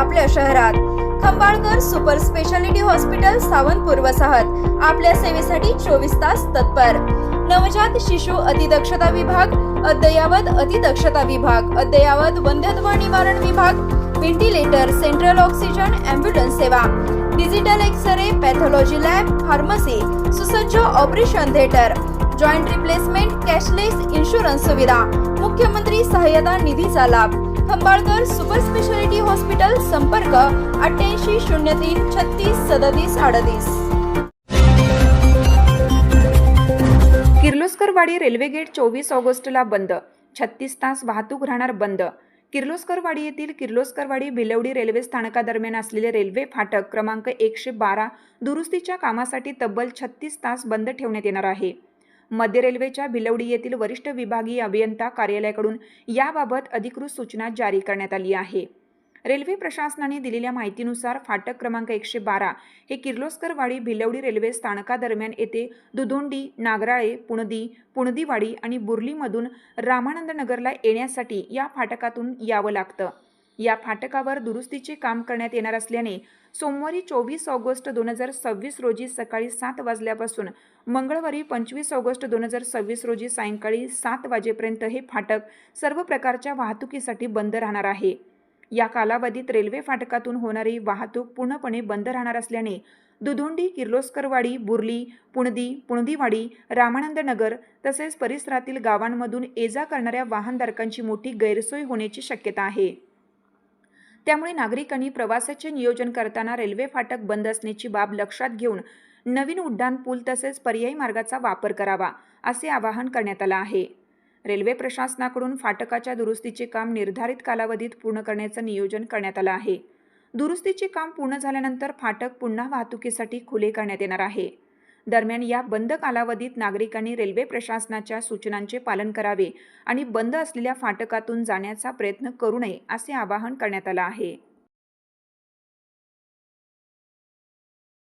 आपल्या शहरात Khambalkar super speciality hospital Sawantpur वसाहत आपल्या सेवेसाठी 24 तास तत्पर। नवजात शिशु अतिदक्षता विभाग, अद्ययावत अतिदक्षता विभाग, अद्ययावत वंध्यत्व निवारण विभाग, व्हेंटिलेटर, सेंट्रल ऑक्सिजन, ॲम्ब्युलन्स सेवा, digital x-ray, pathology lab, pharmacy, सुसज्ज operation theatre, joint replacement, cashless insurance सुविधा, मुख्यमंत्री सहाय्यता निधीचा लाभ। खंबाळकर सुपर स्पेशालिटी हॉस्पिटल, संपर्क 8803 36 37 38। किर्लोस्करवाडी रेल्वे गेट 24 ऑगस्टला बंद, 36 तास वाहतूक राहणार बंद। किर्लोस्करवाडी येथील किर्लोस्करवाडी भिलवडी रेल्वे स्थानकादरम्यान असलेले रेल्वे फाटक क्रमांक 112 दुरुस्तीच्या कामासाठी तब्बल 36 तास बंद ठेवण्यात येणार आहे। मध्य रेल्वेच्या भिलवडी येथील वरिष्ठ विभागीय अभियंता कार्यालयाकडून याबाबत अधिकृत सूचना जारी करण्यात आली आहे। रेल्वे प्रशासनाने दिलेल्या माहितीनुसार फाटक क्रमांक 112 हे किर्लोस्करवाडी भिलवडी रेल्वे स्थानकादरम्यान येथे दुधोंडी, नागराळे, पुणदीवाडी आणि बुर्लीमधून रामानंद नगरला येण्यासाठी या फाटकातून यावं लागतं। या फाटकावर दुरुस्तीचे काम करण्यात येणार असल्याने सोमवारी 24 ऑगस्ट 2026 रोजी सकाळी 7 वाजल्यापासून मंगळवारी 25 ऑगस्ट 2026 रोजी सायंकाळी 7 वाजेपर्यंत हे फाटक सर्व प्रकारच्या वाहतुकीसाठी बंद राहणार आहे। या कालावधीत रेल्वे फाटकातून होणारी वाहतूक पूर्णपणे बंद राहणार असल्याने दुधोंडी, किर्लोस्करवाडी, बुर्ली, पुणदीवाडी, रामानंद नगर तसेच परिसरातील गावांमधून ये-जा करणाऱ्या वाहनधारकांची मोठी गैरसोय होण्याची शक्यता आहे। त्यामुळे नागरिकांनी प्रवासाचे नियोजन करताना रेल्वे फाटक बंद असण्याची बाब लक्षात घेऊन नवीन उड्डाण पूल तसेच पर्यायी मार्गाचा वापर करावा, असे आवाहन करण्यात आले आहे। रेल्वे प्रशासनाकडून फाटकाच्या दुरुस्तीचे काम निर्धारित कालावधीत पूर्ण करण्याचं नियोजन करण्यात आलं आहे। दुरुस्तीचे काम पूर्ण झाल्यानंतर फाटक पुन्हा वाहतुकीसाठी खुले करण्यात येणार आहे। दरम्यान या बंद कालावधीत नागरिकांनी रेल्वे प्रशासनाच्या सूचनांचे पालन करावे आणि बंद असलेल्या फाटकातून जाण्याचा प्रयत्न करू नये, असे आवाहन करण्यात आले आहे।